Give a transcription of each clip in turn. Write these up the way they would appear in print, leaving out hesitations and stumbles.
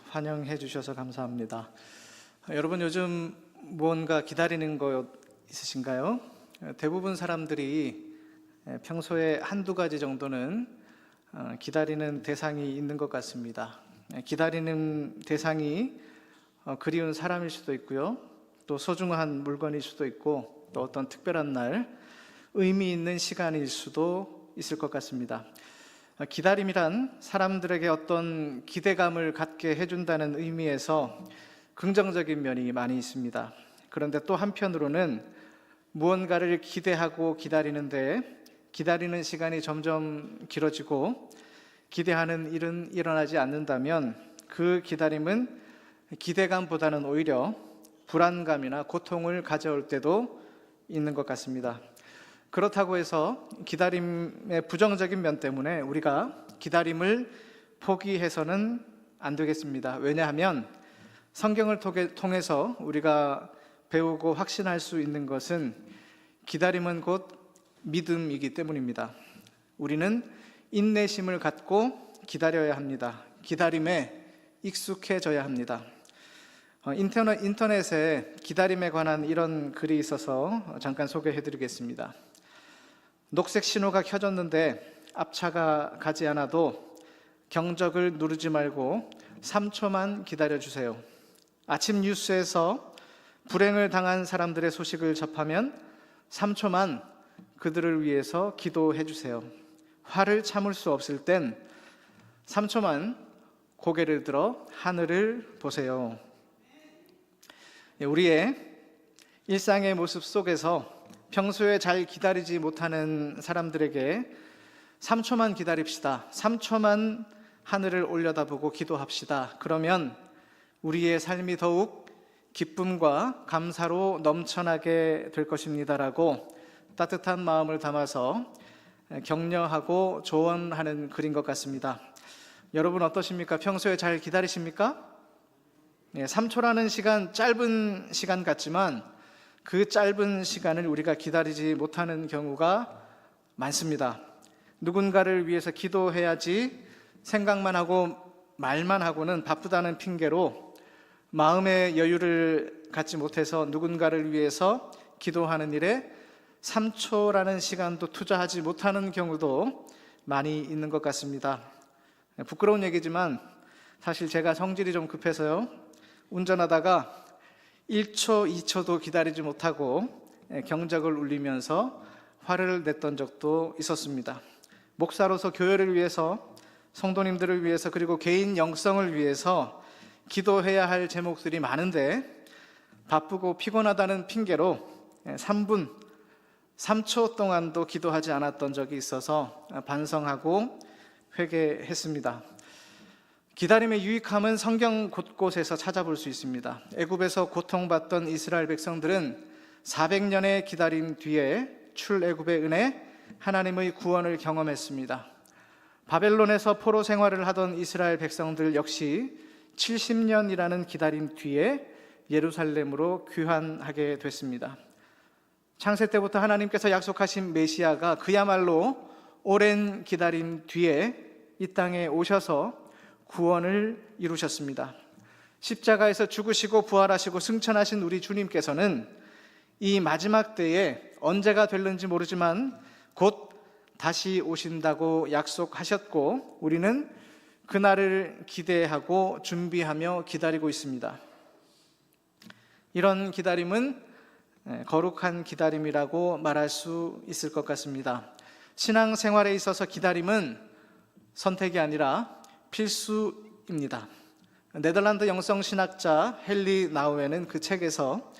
환영해 주셔서 감사합니다. 여러분, 요즘 무언가 기다리는 거 있으신가요? 대부분 사람들이 평소에 한두 가지 정도는 기다리는 대상이 있는 것 같습니다. 기다리는 대상이 그리운 사람일 수도 있고요, 또 소중한 물건일 수도 있고, 또 어떤 특별한 날, 의미 있는 시간일 수도 있을 것 같습니다. 기다림이란 사람들에게 어떤 기대감을 갖게 해준다는 의미에서 긍정적인 면이 많이 있습니다. 그런데 또 한편으로는 무언가를 기대하고 기다리는데 기다리는 시간이 점점 길어지고 기대하는 일은 일어나지 않는다면 그 기다림은 기대감보다는 오히려 불안감이나 고통을 가져올 때도 있는 것 같습니다. 그렇다고 해서 기다림의 부정적인 면 때문에 우리가 기다림을 포기해서는 안 되겠습니다. 왜냐하면 성경을 통해서 우리가 배우고 확신할 수 있는 것은 기다림은 곧 믿음이기 때문입니다. 우리는 인내심을 갖고 기다려야 합니다. 기다림에 익숙해져야 합니다. 인터넷에 기다림에 관한 이런 글이 있어서 잠깐 소개해 드리겠습니다. 녹색 신호가 켜졌는데 앞차가 가지 않아도 경적을 누르지 말고 3초만 기다려주세요. 아침 뉴스에서 불행을 당한 사람들의 소식을 접하면 3초만 그들을 위해서 기도해 주세요. 화를 참을 수 없을 땐 3초만 고개를 들어 하늘을 보세요. 우리의 일상의 모습 속에서 평소에 잘 기다리지 못하는 사람들에게 3초만 기다립시다, 3초만 하늘을 올려다보고 기도합시다. 그러면 우리의 삶이 더욱 기쁨과 감사로 넘쳐나게 될 것입니다라고 따뜻한 마음을 담아서 격려하고 조언하는 글인 것 같습니다. 여러분 어떠십니까? 평소에 잘 기다리십니까? 3초라는 시간, 짧은 시간 같지만 그 짧은 시간을 우리가 기다리지 못하는 경우가 많습니다. 누군가를 위해서 기도해야지 생각만 하고 말만 하고는 바쁘다는 핑계로 마음의 여유를 갖지 못해서 누군가를 위해서 기도하는 일에 3초라는 시간도 투자하지 못하는 경우도 많이 있는 것 같습니다. 부끄러운 얘기지만 사실 제가 성질이 좀 급해서요, 운전하다가 1초, 2초도 기다리지 못하고 경적을 울리면서 화를 냈던 적도 있었습니다. 목사로서 교회를 위해서, 성도님들을 위해서, 그리고 개인 영성을 위해서 기도해야 할 제목들이 많은데 바쁘고 피곤하다는 핑계로 3초 동안도 기도하지 않았던 적이 있어서 반성하고 회개했습니다. 기다림의 유익함은 성경 곳곳에서 찾아볼 수 있습니다. 애굽에서 고통받던 이스라엘 백성들은 400년의 기다림 뒤에 출애굽의 은혜, 하나님의 구원을 경험했습니다. 바벨론에서 포로 생활을 하던 이스라엘 백성들 역시 70년이라는 기다림 뒤에 예루살렘으로 귀환하게 됐습니다. 창세 때부터 하나님께서 약속하신 메시아가 그야말로 오랜 기다림 뒤에 이 땅에 오셔서 구원을 이루셨습니다. 십자가에서 죽으시고 부활하시고 승천하신 우리 주님께서는 이 마지막 때에 언제가 될는지 모르지만 곧 다시 오신다고 약속하셨고 우리는 그날을 기대하고 준비하며 기다리고 있습니다. 이런 기다림은 거룩한 기다림이라고 말할 수 있을 것 같습니다. 신앙생활에 있어서 기다림은 선택이 아니라 필수입니다. 네덜란드 영성신학자 헨리 나우에는 그 책에서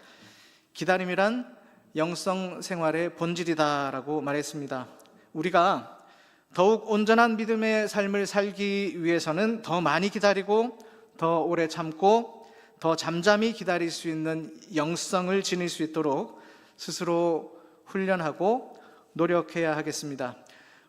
기다림이란 영성생활의 본질이다라고 말했습니다. 우리가 더욱 온전한 믿음의 삶을 살기 위해서는 더 많이 기다리고 더 오래 참고 더 잠잠히 기다릴 수 있는 영성을 지닐 수 있도록 스스로 훈련하고 노력해야 하겠습니다.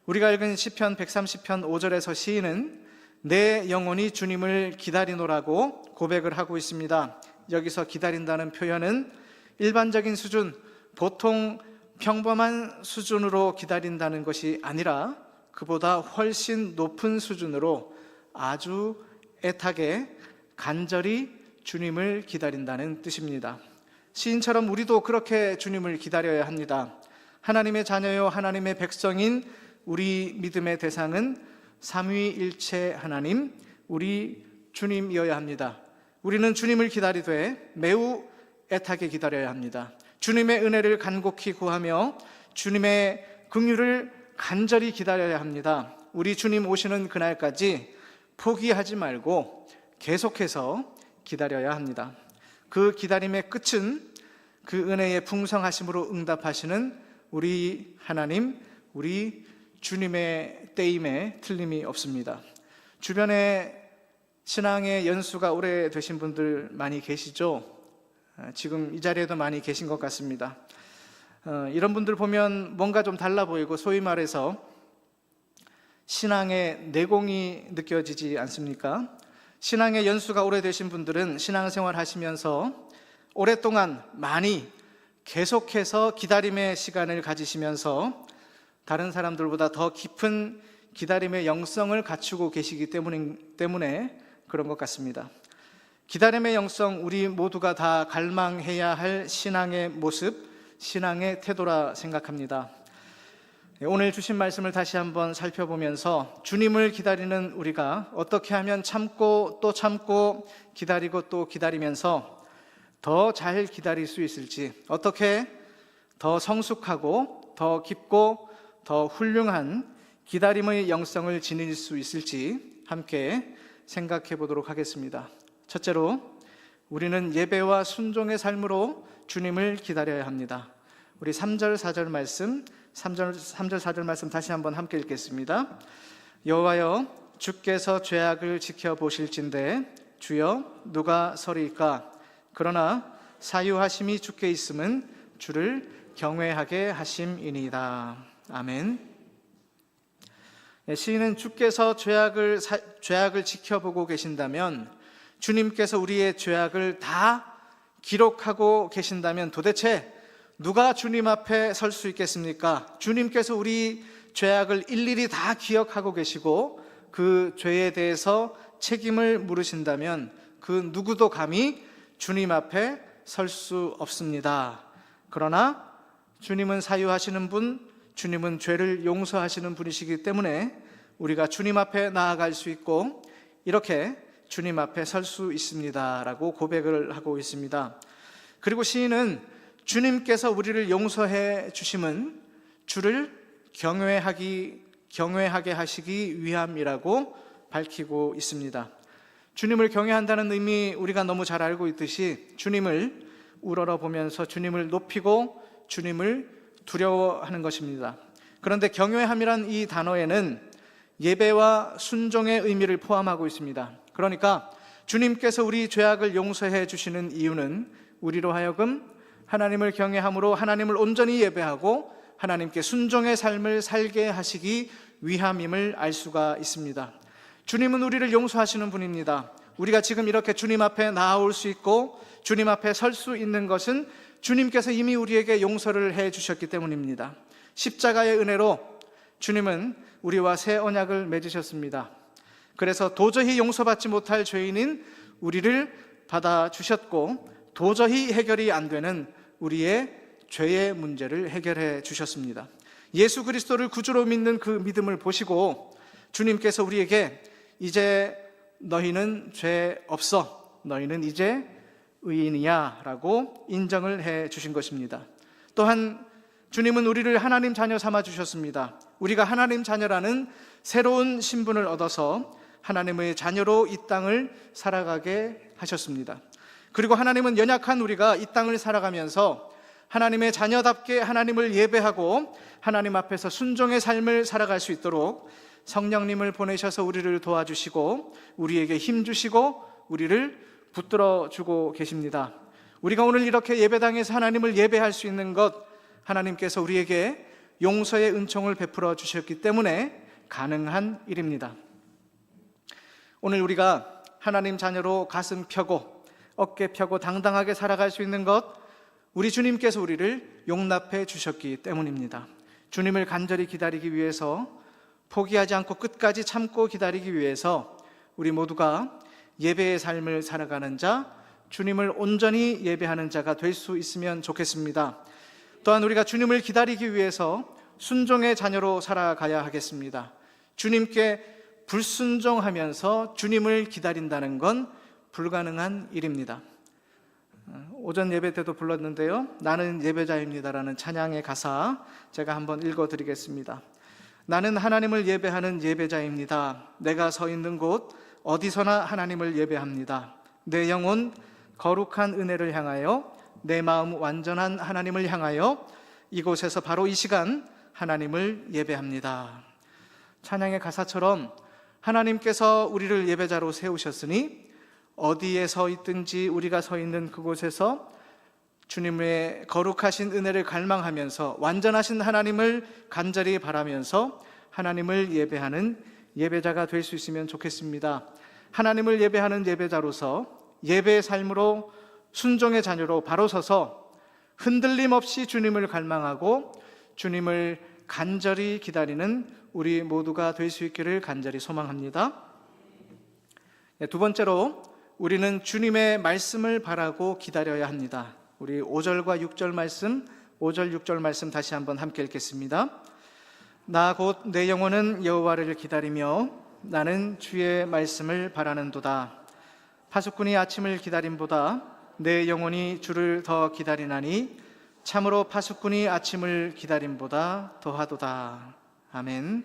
우리가 읽은 시편 130편 5절에서 시인은 내 영혼이 주님을 기다리노라고 고백을 하고 있습니다. 여기서 기다린다는 표현은 일반적인 수준, 보통 평범한 수준으로 기다린다는 것이 아니라 그보다 훨씬 높은 수준으로 아주 애타게 간절히 주님을 기다린다는 뜻입니다. 시인처럼 우리도 그렇게 주님을 기다려야 합니다. 하나님의 자녀요 하나님의 백성인 우리 믿음의 대상은 삼위일체 하나님, 우리 주님이어야 합니다. 우리는 주님을 기다리되 매우 애타게 기다려야 합니다. 주님의 은혜를 간곡히 구하며 주님의 긍휼을 간절히 기다려야 합니다. 우리 주님 오시는 그날까지 포기하지 말고 계속해서 기다려야 합니다. 그 기다림의 끝은 그 은혜의 풍성하심으로 응답하시는 우리 하나님, 우리 주님의 때임에 틀림이 없습니다. 주변에 신앙의 연수가 오래되신 분들 많이 계시죠? 지금 이 자리에도 많이 계신 것 같습니다. 이런 분들 보면 뭔가 좀 달라 보이고 소위 말해서 신앙의 내공이 느껴지지 않습니까? 신앙의 연수가 오래되신 분들은 신앙생활 하시면서 오랫동안 많이 계속해서 기다림의 시간을 가지시면서 다른 사람들보다 더 깊은 기다림의 영성을 갖추고 계시기 때문에 그런 것 같습니다. 기다림의 영성, 우리 모두가 다 갈망해야 할 신앙의 모습, 신앙의 태도라 생각합니다. 오늘 주신 말씀을 다시 한번 살펴보면서 주님을 기다리는 우리가 어떻게 하면 참고 또 참고 기다리고 또 기다리면서 더 잘 기다릴 수 있을지, 어떻게 더 성숙하고 더 깊고 더 훌륭한 기다림의 영성을 지닐 수 있을지 함께 생각해 보도록 하겠습니다. 첫째로, 우리는 예배와 순종의 삶으로 주님을 기다려야 합니다. 우리 3절 4절 말씀, 3절 4절 말씀 다시 한번 함께 읽겠습니다. 여호와여, 주께서 죄악을 지켜보실진대 주여 누가 서리이까? 그러나 사유하심이 주께 있음은 주를 경외하게 하심이니이다. 아멘. 시인은 주께서 죄악을 지켜보고 계신다면, 주님께서 우리의 죄악을 다 기록하고 계신다면 도대체 누가 주님 앞에 설 수 있겠습니까? 주님께서 우리 죄악을 일일이 다 기억하고 계시고 그 죄에 대해서 책임을 물으신다면 그 누구도 감히 주님 앞에 설 수 없습니다. 그러나 주님은 사유하시는 분, 주님은 죄를 용서하시는 분이시기 때문에 우리가 주님 앞에 나아갈 수 있고 이렇게 주님 앞에 설 수 있습니다 라고 고백을 하고 있습니다. 그리고 시인은 주님께서 우리를 용서해 주심은 주를 경외하게 하시기 위함이라고 밝히고 있습니다. 주님을 경외한다는 의미 우리가 너무 잘 알고 있듯이 주님을 우러러보면서 주님을 높이고 주님을 두려워하는 것입니다. 그런데 경외함이란 이 단어에는 예배와 순종의 의미를 포함하고 있습니다. 그러니까 주님께서 우리 죄악을 용서해 주시는 이유는 우리로 하여금 하나님을 경외함으로 하나님을 온전히 예배하고 하나님께 순종의 삶을 살게 하시기 위함임을 알 수가 있습니다. 주님은 우리를 용서하시는 분입니다. 우리가 지금 이렇게 주님 앞에 나아올 수 있고 주님 앞에 설 수 있는 것은 주님께서 이미 우리에게 용서를 해 주셨기 때문입니다. 십자가의 은혜로 주님은 우리와 새 언약을 맺으셨습니다. 그래서 도저히 용서받지 못할 죄인인 우리를 받아주셨고 도저히 해결이 안 되는 우리의 죄의 문제를 해결해 주셨습니다. 예수 그리스도를 구주로 믿는 그 믿음을 보시고 주님께서 우리에게 이제 너희는 죄 없어, 너희는 이제 의인이야 라고 인정을 해 주신 것입니다. 또한 주님은 우리를 하나님 자녀 삼아 주셨습니다. 우리가 하나님 자녀라는 새로운 신분을 얻어서 하나님의 자녀로 이 땅을 살아가게 하셨습니다. 그리고 하나님은 연약한 우리가 이 땅을 살아가면서 하나님의 자녀답게 하나님을 예배하고 하나님 앞에서 순종의 삶을 살아갈 수 있도록 성령님을 보내셔서 우리를 도와주시고 우리에게 힘주시고 우리를 붙들어주고 계십니다. 우리가 오늘 이렇게 예배당에서 하나님을 예배할 수 있는 것, 하나님께서 우리에게 용서의 은총을 베풀어 주셨기 때문에 가능한 일입니다. 오늘 우리가 하나님 자녀로 가슴 펴고 어깨 펴고 당당하게 살아갈 수 있는 것, 우리 주님께서 우리를 용납해 주셨기 때문입니다. 주님을 간절히 기다리기 위해서, 포기하지 않고 끝까지 참고 기다리기 위해서 우리 모두가 예배의 삶을 살아가는 자, 주님을 온전히 예배하는 자가 될 수 있으면 좋겠습니다. 또한 우리가 주님을 기다리기 위해서 순종의 자녀로 살아가야 하겠습니다. 주님께 불순종하면서 주님을 기다린다는 건 불가능한 일입니다. 오전 예배 때도 불렀는데요, 나는 예배자입니다라는 찬양의 가사 제가 한번 읽어드리겠습니다. 나는 하나님을 예배하는 예배자입니다. 내가 서 있는 곳 어디서나 하나님을 예배합니다. 내 영혼 거룩한 은혜를 향하여, 내 마음 완전한 하나님을 향하여 이곳에서 바로 이 시간 하나님을 예배합니다. 찬양의 가사처럼 하나님께서 우리를 예배자로 세우셨으니 어디에 서 있든지 우리가 서 있는 그곳에서 주님의 거룩하신 은혜를 갈망하면서 완전하신 하나님을 간절히 바라면서 하나님을 예배하는 예배자가 될 수 있으면 좋겠습니다. 하나님을 예배하는 예배자로서 예배의 삶으로 순종의 자녀로 바로 서서 흔들림 없이 주님을 갈망하고 주님을 간절히 기다리는 우리 모두가 될 수 있기를 간절히 소망합니다. 두 번째로 우리는 주님의 말씀을 바라고 기다려야 합니다. 우리 5절과 6절 말씀, 5절 6절 말씀 다시 한번 함께 읽겠습니다. 나 곧 내 영혼은 여호와를 기다리며 나는 주의 말씀을 바라는도다. 파수꾼이 아침을 기다림보다 내 영혼이 주를 더 기다리나니 참으로 파수꾼이 아침을 기다림보다 더하도다. 아멘.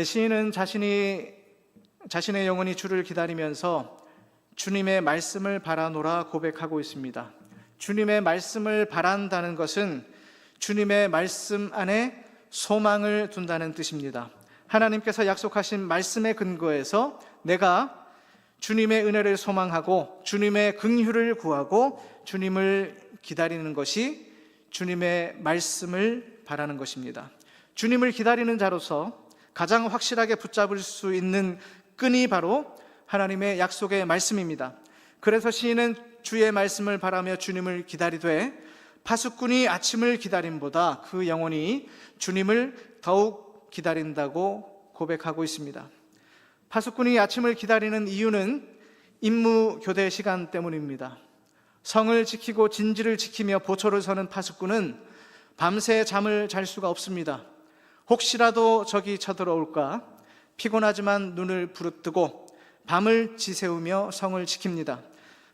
시인은 자신의 영혼이 주를 기다리면서 주님의 말씀을 바라노라 고백하고 있습니다. 주님의 말씀을 바란다는 것은 주님의 말씀 안에 소망을 둔다는 뜻입니다. 하나님께서 약속하신 말씀의 근거에서 내가 주님의 은혜를 소망하고 주님의 긍휼을 구하고 주님을 기다리는 것이 주님의 말씀을 바라는 것입니다. 주님을 기다리는 자로서 가장 확실하게 붙잡을 수 있는 끈이 바로 하나님의 약속의 말씀입니다. 그래서 시인은 주의 말씀을 바라며 주님을 기다리되 파수꾼이 아침을 기다림보다 그 영혼이 주님을 더욱 기다린다고 고백하고 있습니다. 파수꾼이 아침을 기다리는 이유는 임무 교대 시간 때문입니다. 성을 지키고 진지를 지키며 보초를 서는 파수꾼은 밤새 잠을 잘 수가 없습니다. 혹시라도 적이 쳐들어올까 피곤하지만 눈을 부릅뜨고 밤을 지새우며 성을 지킵니다.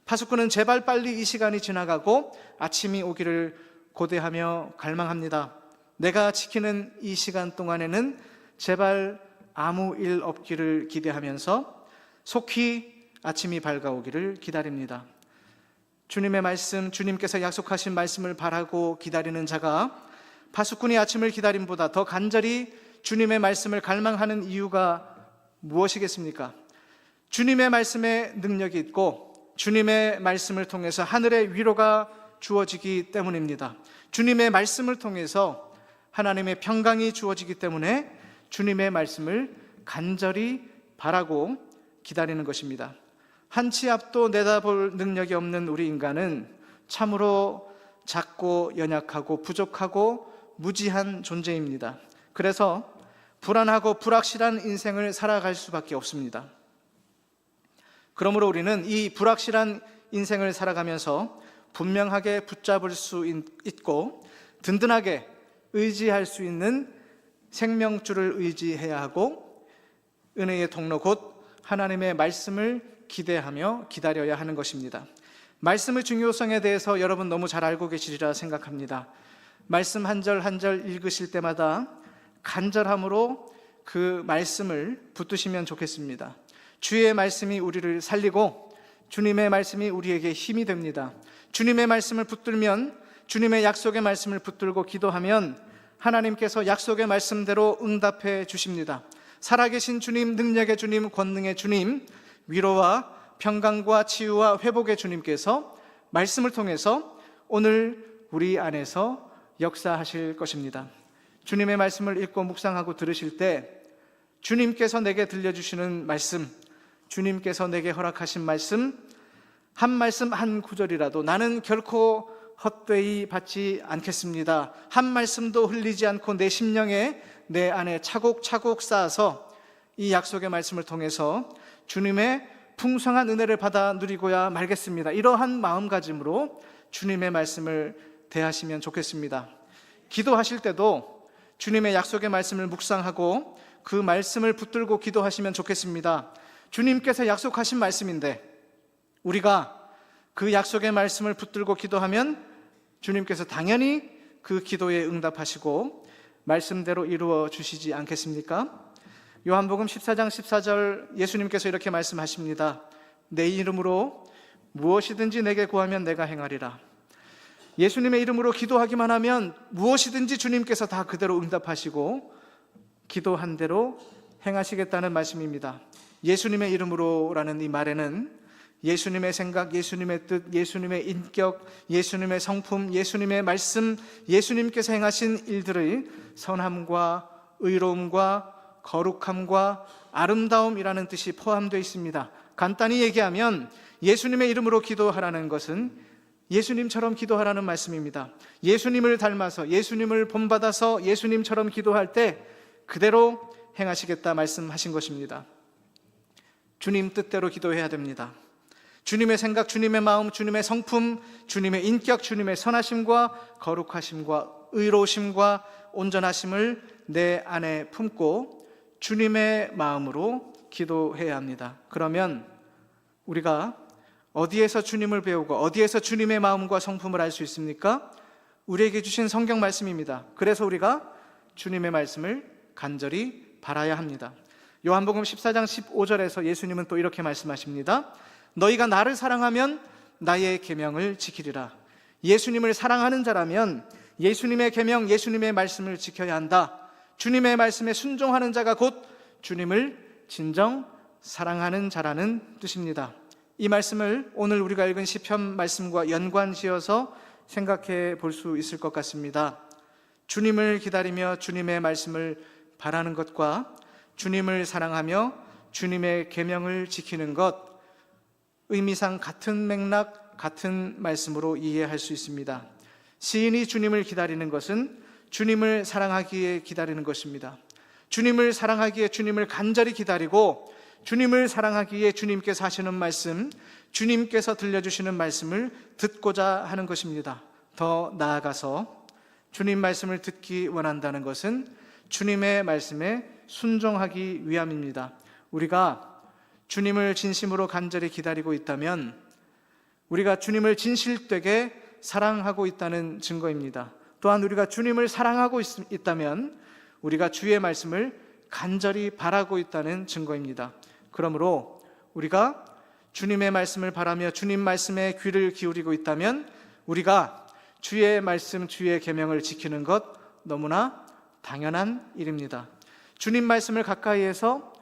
파수꾼은 제발 빨리 이 시간이 지나가고 아침이 오기를 고대하며 갈망합니다. 내가 지키는 이 시간 동안에는 제발 아무 일 없기를 기대하면서 속히 아침이 밝아오기를 기다립니다. 주님의 말씀, 주님께서 약속하신 말씀을 바라고 기다리는 자가 파수꾼이 아침을 기다림보다 더 간절히 주님의 말씀을 갈망하는 이유가 무엇이겠습니까? 주님의 말씀에 능력이 있고 주님의 말씀을 통해서 하늘의 위로가 주어지기 때문입니다. 주님의 말씀을 통해서 하나님의 평강이 주어지기 때문에 주님의 말씀을 간절히 바라고 기다리는 것입니다. 한 치 앞도 내다볼 능력이 없는 우리 인간은 참으로 작고 연약하고 부족하고 무지한 존재입니다. 그래서 불안하고 불확실한 인생을 살아갈 수밖에 없습니다. 그러므로 우리는 이 불확실한 인생을 살아가면서 분명하게 붙잡을 수 있고 든든하게 의지할 수 있는 생명줄을 의지해야 하고 은혜의 통로 곧 하나님의 말씀을 기대하며 기다려야 하는 것입니다. 말씀의 중요성에 대해서 여러분 너무 잘 알고 계시리라 생각합니다. 말씀 한 절 한 절 읽으실 때마다 간절함으로 그 말씀을 붙드시면 좋겠습니다. 주의 말씀이 우리를 살리고 주님의 말씀이 우리에게 힘이 됩니다. 주님의 말씀을 붙들면, 주님의 약속의 말씀을 붙들고 기도하면 하나님께서 약속의 말씀대로 응답해 주십니다. 살아계신 주님, 능력의 주님, 권능의 주님, 위로와 평강과 치유와 회복의 주님께서 말씀을 통해서 오늘 우리 안에서 역사하실 것입니다. 주님의 말씀을 읽고 묵상하고 들으실 때 주님께서 내게 들려주시는 말씀, 주님께서 내게 허락하신 말씀, 한 말씀 한 구절이라도 나는 결코 헛되이 받지 않겠습니다. 한 말씀도 흘리지 않고 내 심령에, 내 안에 차곡차곡 쌓아서 이 약속의 말씀을 통해서 주님의 풍성한 은혜를 받아 누리고야 말겠습니다. 이러한 마음가짐으로 주님의 말씀을 대하시면 좋겠습니다. 기도하실 때도 주님의 약속의 말씀을 묵상하고 그 말씀을 붙들고 기도하시면 좋겠습니다. 주님께서 약속하신 말씀인데 우리가 그 약속의 말씀을 붙들고 기도하면 주님께서 당연히 그 기도에 응답하시고 말씀대로 이루어 주시지 않겠습니까? 요한복음 14장 14절 예수님께서 이렇게 말씀하십니다. 내 이름으로 무엇이든지 내게 구하면 내가 행하리라. 예수님의 이름으로 기도하기만 하면 무엇이든지 주님께서 다 그대로 응답하시고 기도한 대로 행하시겠다는 말씀입니다. 예수님의 이름으로라는 이 말에는 예수님의 생각, 예수님의 뜻, 예수님의 인격, 예수님의 성품, 예수님의 말씀, 예수님께서 행하신 일들의 선함과 의로움과 거룩함과 아름다움이라는 뜻이 포함되어 있습니다. 간단히 얘기하면 예수님의 이름으로 기도하라는 것은 예수님처럼 기도하라는 말씀입니다. 예수님을 닮아서, 예수님을 본받아서 예수님처럼 기도할 때 그대로 행하시겠다 말씀하신 것입니다. 주님 뜻대로 기도해야 됩니다. 주님의 생각, 주님의 마음, 주님의 성품, 주님의 인격, 주님의 선하심과 거룩하심과 의로우심과 온전하심을 내 안에 품고 주님의 마음으로 기도해야 합니다. 그러면 우리가 어디에서 주님을 배우고 어디에서 주님의 마음과 성품을 알 수 있습니까? 우리에게 주신 성경 말씀입니다. 그래서 우리가 주님의 말씀을 간절히 바라야 합니다. 요한복음 14장 15절에서 예수님은 또 이렇게 말씀하십니다. 너희가 나를 사랑하면 나의 계명을 지키리라. 예수님을 사랑하는 자라면 예수님의 계명, 예수님의 말씀을 지켜야 한다. 주님의 말씀에 순종하는 자가 곧 주님을 진정 사랑하는 자라는 뜻입니다. 이 말씀을 오늘 우리가 읽은 시편 말씀과 연관지어서 생각해 볼 수 있을 것 같습니다. 주님을 기다리며 주님의 말씀을 바라는 것과 주님을 사랑하며 주님의 계명을 지키는 것, 의미상 같은 맥락, 같은 말씀으로 이해할 수 있습니다. 시인이 주님을 기다리는 것은 주님을 사랑하기에 기다리는 것입니다. 주님을 사랑하기에 주님을 간절히 기다리고 주님을 사랑하기에 주님께서 하시는 말씀, 주님께서 들려주시는 말씀을 듣고자 하는 것입니다. 더 나아가서 주님 말씀을 듣기 원한다는 것은 주님의 말씀에 순종하기 위함입니다. 우리가 주님을 진심으로 간절히 기다리고 있다면 우리가 주님을 진실되게 사랑하고 있다는 증거입니다. 또한 우리가 주님을 사랑하고 있다면 우리가 주의 말씀을 간절히 바라고 있다는 증거입니다. 그러므로 우리가 주님의 말씀을 바라며 주님 말씀에 귀를 기울이고 있다면 우리가 주의 말씀, 주의 계명을 지키는 것 너무나 당연한 일입니다. 주님 말씀을 가까이에서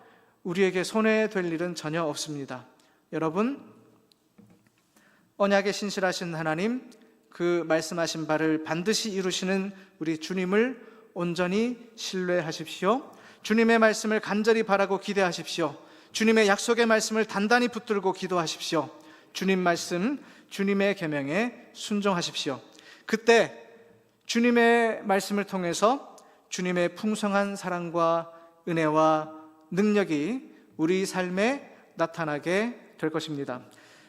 우리에게 손해될 일은 전혀 없습니다. 여러분, 언약에 신실하신 하나님, 그 말씀하신 바를 반드시 이루시는 우리 주님을 온전히 신뢰하십시오. 주님의 말씀을 간절히 바라고 기대하십시오. 주님의 약속의 말씀을 단단히 붙들고 기도하십시오. 주님 말씀, 주님의 계명에 순종하십시오. 그때 주님의 말씀을 통해서 주님의 풍성한 사랑과 은혜와 능력이 우리 삶에 나타나게 될 것입니다.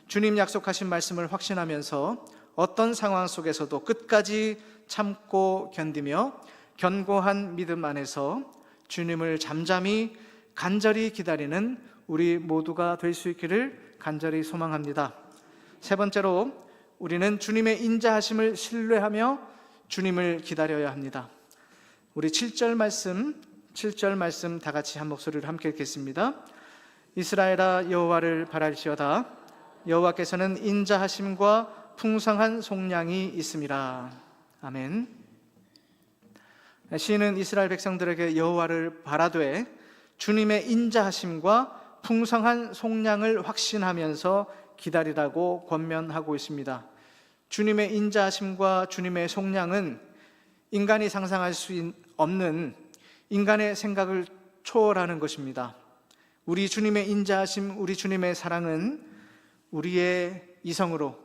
주님 약속하신 말씀을 확신하면서 어떤 상황 속에서도 끝까지 참고 견디며 견고한 믿음 안에서 주님을 잠잠히 간절히 기다리는 우리 모두가 될 수 있기를 간절히 소망합니다. 세 번째로 우리는 주님의 인자하심을 신뢰하며 주님을 기다려야 합니다. 우리 7절 말씀 다 같이 한 목소리로 함께 읽겠습니다. 이스라엘아 여호와를 바랄지어다. 여호와께서는 인자하심과 풍성한 속량이 있음이라. 아멘. 시인은 이스라엘 백성들에게 여호와를 바라되 주님의 인자하심과 풍성한 속량을 확신하면서 기다리라고 권면하고 있습니다. 주님의 인자하심과 주님의 속량은 인간이 상상할 수 없는 인간의 생각을 초월하는 것입니다. 우리 주님의 인자하심, 우리 주님의 사랑은 우리의 이성으로,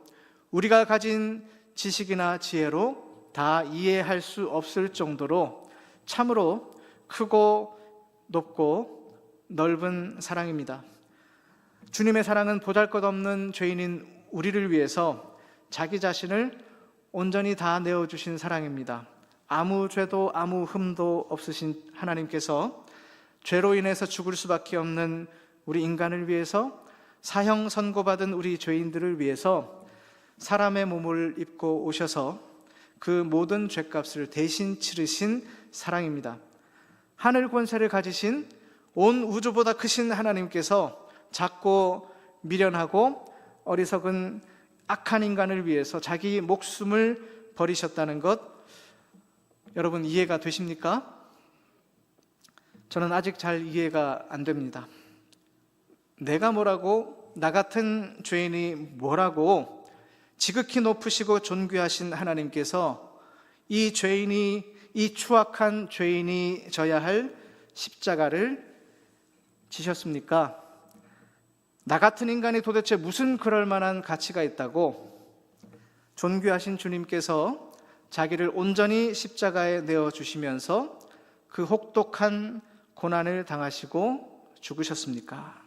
우리가 가진 지식이나 지혜로 다 이해할 수 없을 정도로 참으로 크고 높고 넓은 사랑입니다. 주님의 사랑은 보잘것없는 죄인인 우리를 위해서 자기 자신을 온전히 다 내어주신 사랑입니다. 아무 죄도 아무 흠도 없으신 하나님께서 죄로 인해서 죽을 수밖에 없는 우리 인간을 위해서, 사형 선고받은 우리 죄인들을 위해서 사람의 몸을 입고 오셔서 그 모든 죄값을 대신 치르신 사랑입니다. 하늘 권세를 가지신 온 우주보다 크신 하나님께서 작고 미련하고 어리석은 악한 인간을 위해서 자기 목숨을 버리셨다는 것, 여러분 이해가 되십니까? 저는 아직 잘 이해가 안 됩니다. 내가 뭐라고, 나 같은 죄인이 뭐라고, 지극히 높으시고 존귀하신 하나님께서 이 죄인이, 이 추악한 죄인이 져야 할 십자가를 지셨습니까? 나 같은 인간이 도대체 무슨 그럴 만한 가치가 있다고 존귀하신 주님께서 자기를 온전히 십자가에 내어주시면서 그 혹독한 고난을 당하시고 죽으셨습니까?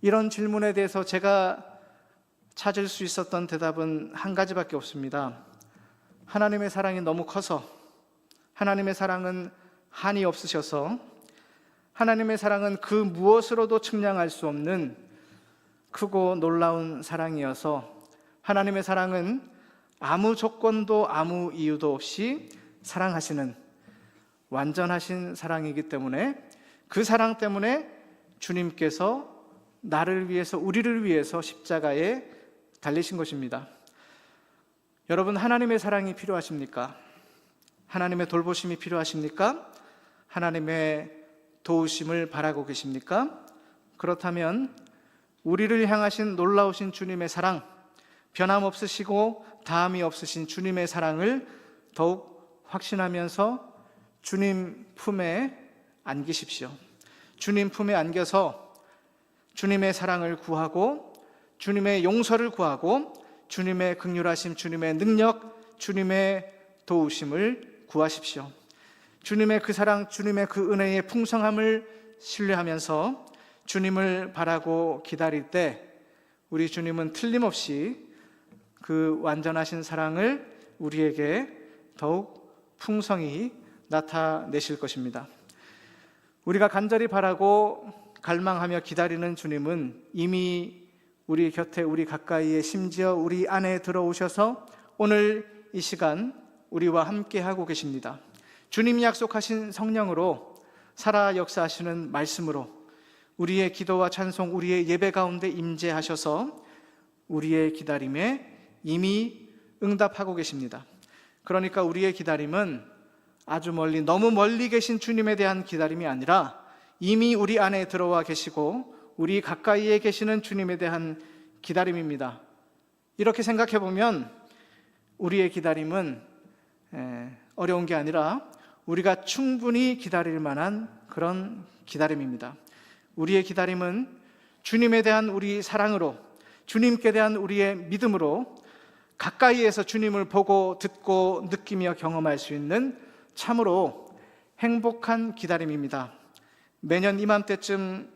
이런 질문에 대해서 제가 찾을 수 있었던 대답은 한 가지밖에 없습니다. 하나님의 사랑이 너무 커서, 하나님의 사랑은 한이 없으셔서, 하나님의 사랑은 그 무엇으로도 측량할 수 없는 크고 놀라운 사랑이어서, 하나님의 사랑은 아무 조건도 아무 이유도 없이 사랑하시는 완전하신 사랑이기 때문에, 그 사랑 때문에 주님께서 나를 위해서, 우리를 위해서 십자가에 달리신 것입니다. 여러분, 하나님의 사랑이 필요하십니까? 하나님의 돌보심이 필요하십니까? 하나님의 도우심을 바라고 계십니까? 그렇다면 우리를 향하신 놀라우신 주님의 사랑, 변함없으시고 다함이 없으신 주님의 사랑을 더욱 확신하면서 주님 품에 안기십시오. 주님 품에 안겨서 주님의 사랑을 구하고, 주님의 용서를 구하고, 주님의 긍휼하심, 주님의 능력, 주님의 도우심을 구하십시오. 주님의 그 사랑, 주님의 그 은혜의 풍성함을 신뢰하면서 주님을 바라고 기다릴 때 우리 주님은 틀림없이 그 완전하신 사랑을 우리에게 더욱 풍성히 나타내실 것입니다. 우리가 간절히 바라고 갈망하며 기다리는 주님은 이미 우리 곁에, 우리 가까이에, 심지어 우리 안에 들어오셔서 오늘 이 시간 우리와 함께 하고 계십니다. 주님이 약속하신 성령으로, 살아 역사하시는 말씀으로 우리의 기도와 찬송, 우리의 예배 가운데 임재하셔서 우리의 기다림에 이미 응답하고 계십니다. 그러니까 우리의 기다림은 아주 멀리, 너무 멀리 계신 주님에 대한 기다림이 아니라 이미 우리 안에 들어와 계시고 우리 가까이에 계시는 주님에 대한 기다림입니다. 이렇게 생각해 보면 우리의 기다림은 어려운 게 아니라 우리가 충분히 기다릴 만한 그런 기다림입니다. 우리의 기다림은 주님에 대한 우리 사랑으로, 주님께 대한 우리의 믿음으로 가까이에서 주님을 보고 듣고 느끼며 경험할 수 있는 참으로 행복한 기다림입니다. 매년 이맘때쯤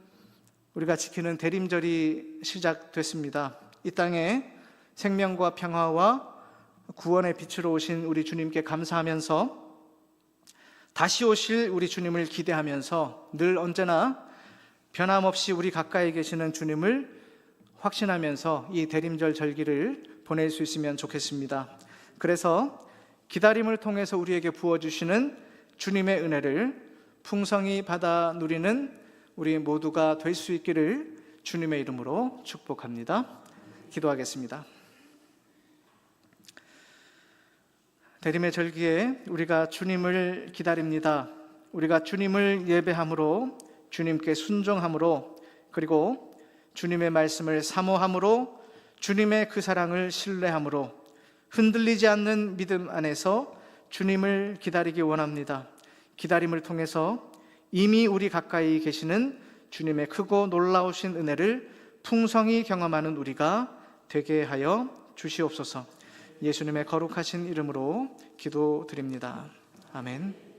우리가 지키는 대림절이 시작됐습니다. 이 땅에 생명과 평화와 구원의 빛으로 오신 우리 주님께 감사하면서, 다시 오실 우리 주님을 기대하면서 늘 언제나 변함없이 우리 가까이 계시는 주님을 확신하면서 이 대림절 절기를 보낼 수 있으면 좋겠습니다. 그래서 기다림을 통해서 우리에게 부어주시는 주님의 은혜를 풍성히 받아 누리는 우리 모두가 될 수 있기를 주님의 이름으로 축복합니다. 기도하겠습니다. 대림의 절기에 우리가 주님을 기다립니다. 우리가 주님을 예배함으로, 주님께 순종함으로, 그리고 주님의 말씀을 사모함으로, 주님의 그 사랑을 신뢰함으로 흔들리지 않는 믿음 안에서 주님을 기다리기 원합니다. 기다림을 통해서 이미 우리 가까이 계시는 주님의 크고 놀라우신 은혜를 풍성히 경험하는 우리가 되게 하여 주시옵소서. 예수님의 거룩하신 이름으로 기도드립니다. 아멘.